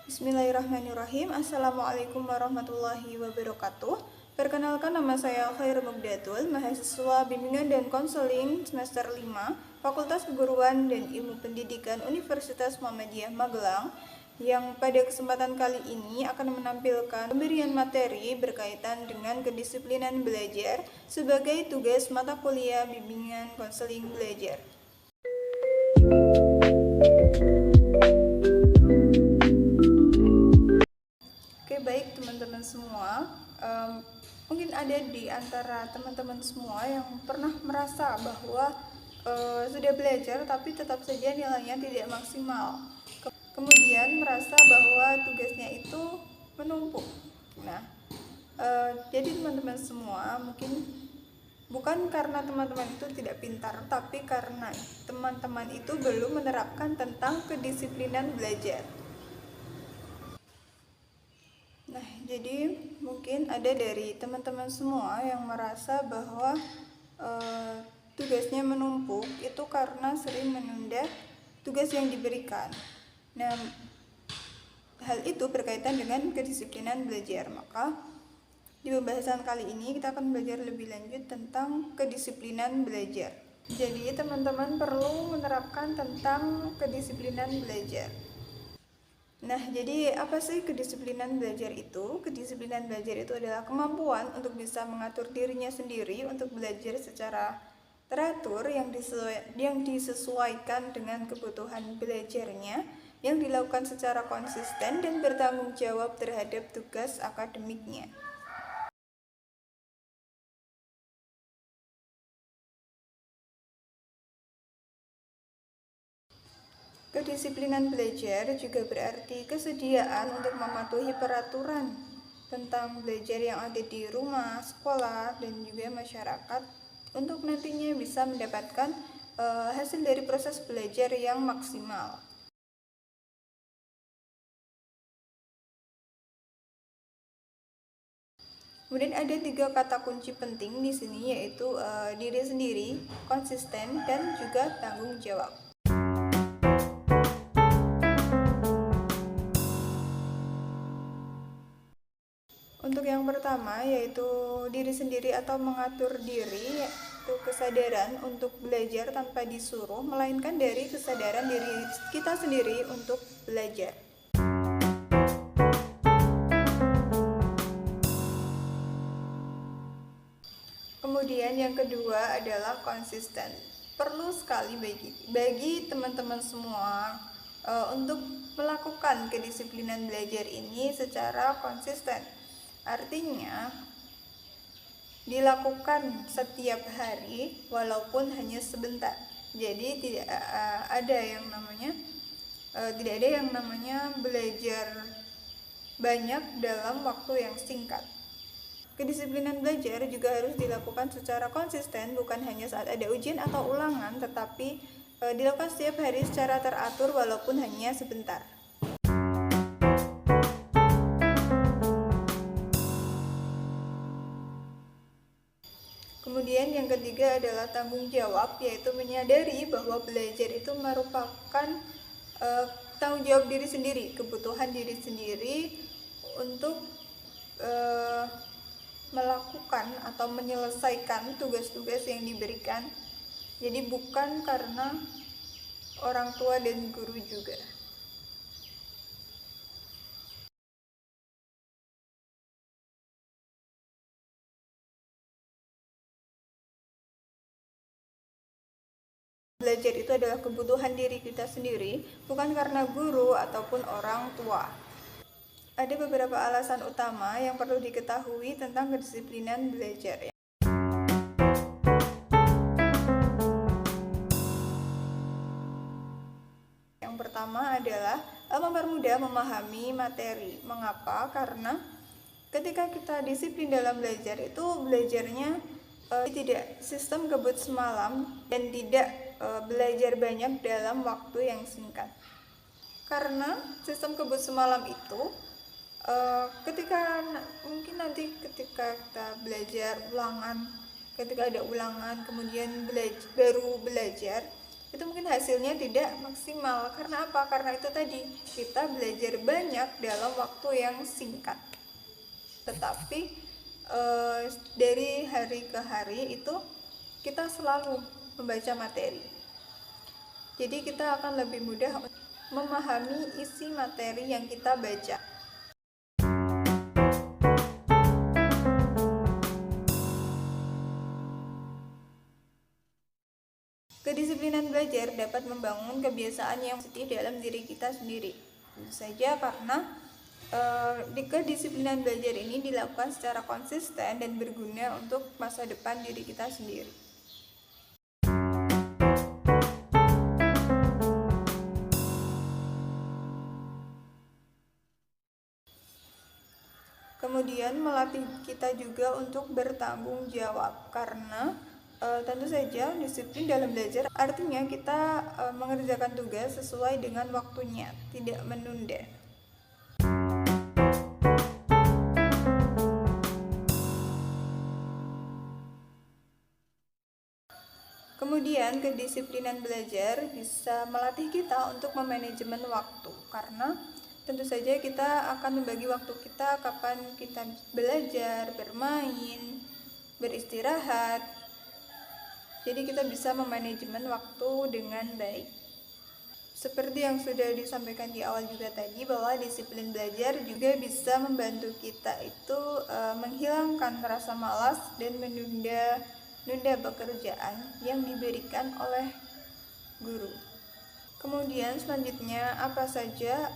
Bismillahirrahmanirrahim. Assalamualaikum warahmatullahi wabarakatuh. Perkenalkan, nama saya Khair Mugdatul, mahasiswa Bimbingan dan Konseling semester 5, Fakultas Keguruan dan Ilmu Pendidikan Universitas Muhammadiyah Magelang, yang pada kesempatan kali ini akan menampilkan pemberian materi berkaitan dengan kedisiplinan belajar sebagai tugas mata kuliah Bimbingan Konseling Belajar. Baik teman-teman semua, mungkin ada di antara teman-teman semua yang pernah merasa bahwa sudah belajar tapi tetap saja nilainya tidak maksimal, kemudian merasa bahwa tugasnya itu menumpuk. Nah, jadi teman-teman semua, mungkin bukan karena teman-teman itu tidak pintar, tapi karena teman-teman itu belum menerapkan tentang kedisiplinan belajar. Nah, jadi mungkin ada dari teman-teman semua yang merasa bahwa tugasnya menumpuk itu karena sering menunda tugas yang diberikan. Nah, hal itu berkaitan dengan kedisiplinan belajar. Maka di pembahasan kali ini kita akan belajar lebih lanjut tentang kedisiplinan belajar. Jadi teman-teman perlu menerapkan tentang kedisiplinan belajar. Nah, jadi apa sih kedisiplinan belajar itu? Kedisiplinan belajar itu adalah kemampuan untuk bisa mengatur dirinya sendiri untuk belajar secara teratur yang disesuaikan dengan kebutuhan belajarnya, yang dilakukan secara konsisten dan bertanggung jawab terhadap tugas akademiknya. Kedisiplinan belajar juga berarti kesediaan untuk mematuhi peraturan tentang belajar yang ada di rumah, sekolah, dan juga masyarakat untuk nantinya bisa mendapatkan hasil dari proses belajar yang maksimal. Kemudian ada 3 kata kunci penting di sini, yaitu diri sendiri, konsisten, dan juga tanggung jawab. Untuk yang pertama, yaitu diri sendiri atau mengatur diri, yaitu kesadaran untuk belajar tanpa disuruh, melainkan dari kesadaran diri kita sendiri untuk belajar. Kemudian yang kedua adalah konsisten. Perlu sekali bagi teman-teman semua untuk melakukan kedisiplinan belajar ini secara konsisten. Artinya dilakukan setiap hari walaupun hanya sebentar. Jadi tidak ada yang namanya belajar banyak dalam waktu yang singkat. Kedisiplinan belajar juga harus dilakukan secara konsisten, bukan hanya saat ada ujian atau ulangan, tetapi dilakukan setiap hari secara teratur walaupun hanya sebentar. Kemudian yang ketiga adalah tanggung jawab, yaitu menyadari bahwa belajar itu merupakan tanggung jawab diri sendiri, kebutuhan diri sendiri untuk melakukan atau menyelesaikan tugas-tugas yang diberikan. Jadi bukan karena orang tua dan guru juga. Belajar itu adalah kebutuhan diri kita sendiri, bukan karena guru ataupun orang tua. Ada beberapa alasan utama yang perlu diketahui tentang kedisiplinan belajar. Yang pertama adalah mempermudah memahami materi. Mengapa? Karena ketika kita disiplin dalam belajar itu belajarnya tidak sistem kebut semalam dan tidak belajar banyak dalam waktu yang singkat. Karena sistem kebut semalam itu ketika kita belajar ulangan, ketika ada ulangan kemudian baru belajar, itu mungkin hasilnya tidak maksimal. Karena apa? Karena itu tadi, kita belajar banyak dalam waktu yang singkat. Tetapi dari hari ke hari itu kita selalu membaca materi. Jadi kita akan lebih mudah memahami isi materi yang kita baca. Kedisiplinan belajar dapat membangun kebiasaan yang positif dalam diri kita sendiri. Tentu saja karena kedisiplinan belajar ini dilakukan secara konsisten dan berguna untuk masa depan diri kita sendiri. Kemudian melatih kita juga untuk bertanggung jawab, karena tentu saja disiplin dalam belajar artinya kita mengerjakan tugas sesuai dengan waktunya, tidak menunda. Kemudian kedisiplinan belajar bisa melatih kita untuk memanajemen waktu, karena tentu saja kita akan membagi waktu kita kapan kita belajar, bermain, beristirahat. Jadi kita bisa memanajemen waktu dengan baik. Seperti yang sudah disampaikan di awal juga tadi, bahwa disiplin belajar juga bisa membantu kita itu menghilangkan rasa malas dan menunda pekerjaan yang diberikan oleh guru. Kemudian selanjutnya, apa saja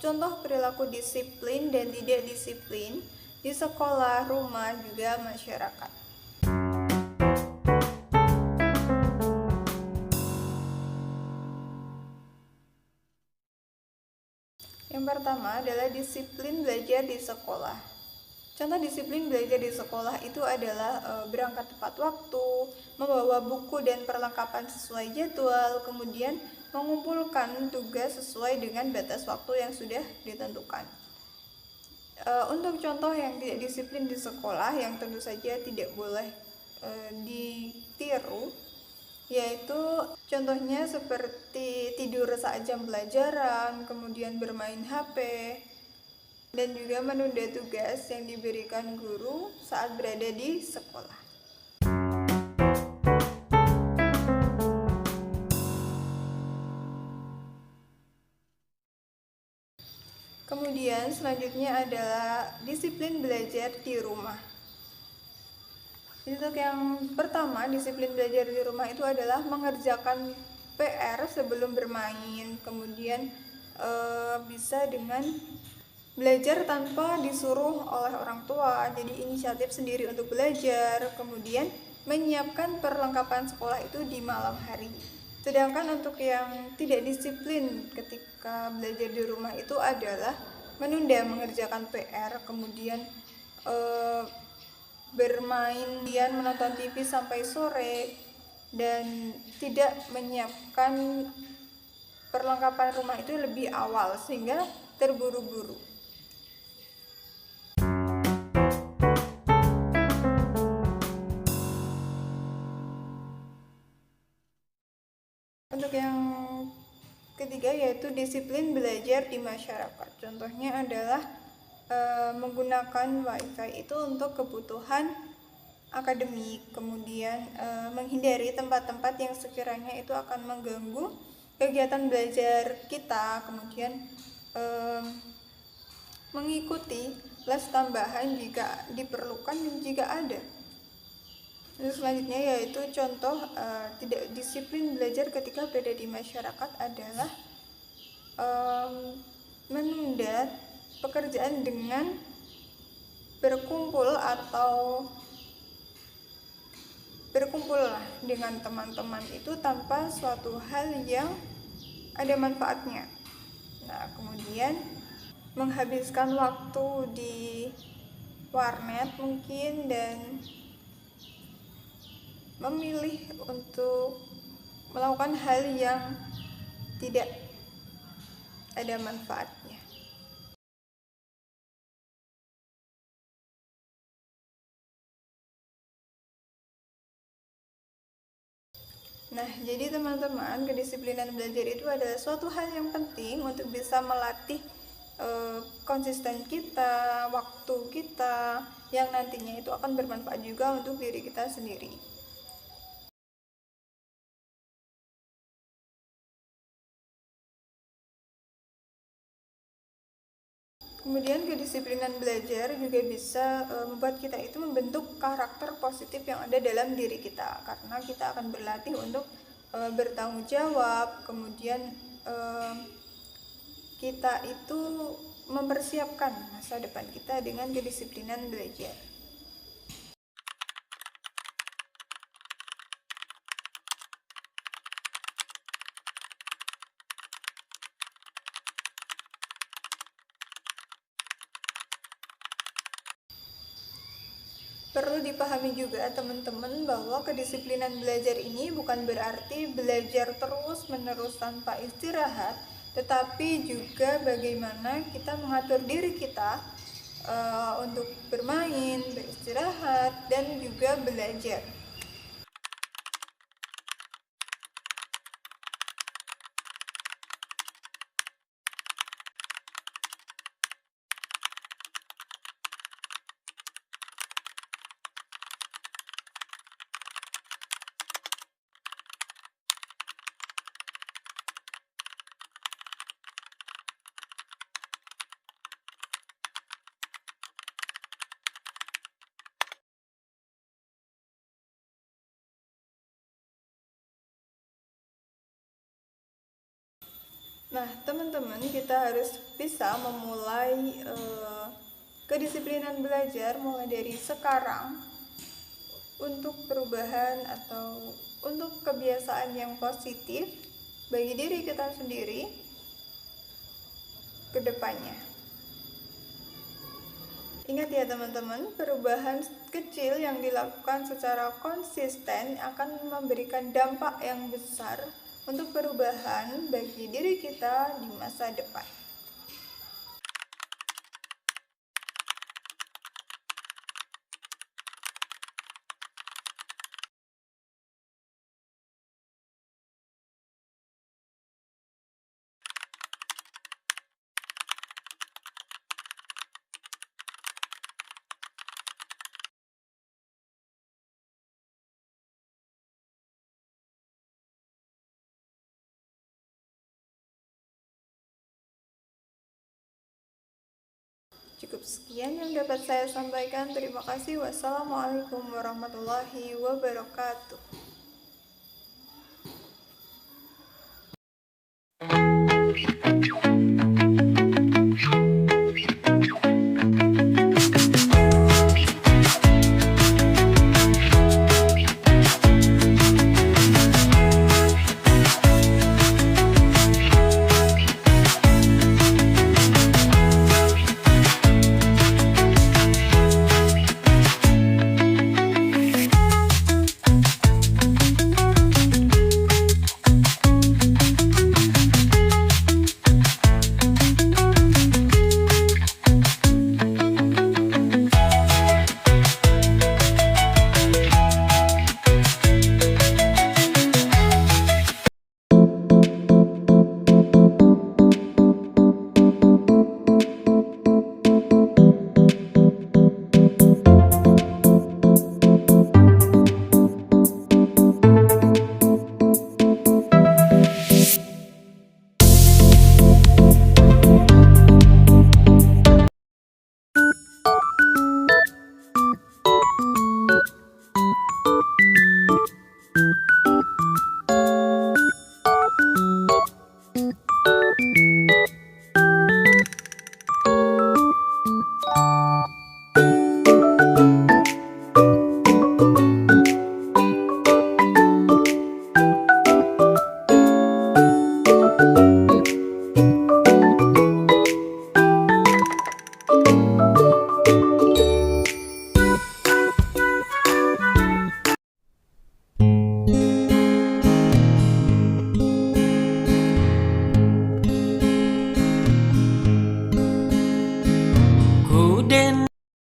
contoh perilaku disiplin dan tidak disiplin di sekolah, rumah, juga masyarakat. Yang pertama adalah disiplin belajar di sekolah. Contoh disiplin belajar di sekolah itu adalah berangkat tepat waktu, membawa buku dan perlengkapan sesuai jadwal, kemudian mengumpulkan tugas sesuai dengan batas waktu yang sudah ditentukan. Untuk contoh yang tidak disiplin di sekolah yang tentu saja tidak boleh ditiru, yaitu contohnya seperti tidur saat jam pelajaran, kemudian bermain HP, dan juga menunda tugas yang diberikan guru saat berada di sekolah. Kemudian selanjutnya adalah disiplin belajar di rumah. Untuk yang pertama, disiplin belajar di rumah itu adalah mengerjakan PR sebelum bermain, kemudian bisa dengan belajar tanpa disuruh oleh orang tua, jadi inisiatif sendiri untuk belajar, kemudian menyiapkan perlengkapan sekolah itu di malam hari. Sedangkan untuk yang tidak disiplin ketika belajar di rumah itu adalah menunda mengerjakan PR, kemudian bermain, dan menonton TV sampai sore, dan tidak menyiapkan perlengkapan rumah itu lebih awal sehingga terburu-buru. Untuk yang ketiga yaitu disiplin belajar di masyarakat. Contohnya adalah menggunakan WiFi itu untuk kebutuhan akademik, kemudian menghindari tempat-tempat yang sekiranya itu akan mengganggu kegiatan belajar kita, kemudian mengikuti les tambahan jika diperlukan dan jika ada. Terus selanjutnya yaitu contoh tidak disiplin belajar ketika berada di masyarakat adalah menunda pekerjaan dengan berkumpul dengan teman-teman itu tanpa suatu hal yang ada manfaatnya. Nah, kemudian menghabiskan waktu di warnet mungkin, dan memilih untuk melakukan hal yang tidak ada manfaatnya. Nah, jadi teman-teman, kedisiplinan belajar itu adalah suatu hal yang penting untuk bisa melatih konsisten kita, waktu kita, yang nantinya itu akan bermanfaat juga untuk diri kita sendiri. Kemudian kedisiplinan belajar juga bisa membuat kita itu membentuk karakter positif yang ada dalam diri kita, karena kita akan berlatih untuk bertanggung jawab, kemudian kita itu mempersiapkan masa depan kita dengan kedisiplinan belajar. Perlu dipahami juga teman-teman bahwa kedisiplinan belajar ini bukan berarti belajar terus-menerus tanpa istirahat, tetapi juga bagaimana kita mengatur diri kita untuk bermain, beristirahat, dan juga belajar. Nah, teman-teman, kita harus bisa memulai kedisiplinan belajar mulai dari sekarang untuk perubahan atau untuk kebiasaan yang positif bagi diri kita sendiri ke depannya. Ingat ya teman-teman, perubahan kecil yang dilakukan secara konsisten akan memberikan dampak yang besar untuk perubahan bagi diri kita di masa depan. Cukup sekian yang dapat saya sampaikan. Terima kasih. Wassalamualaikum warahmatullahi wabarakatuh.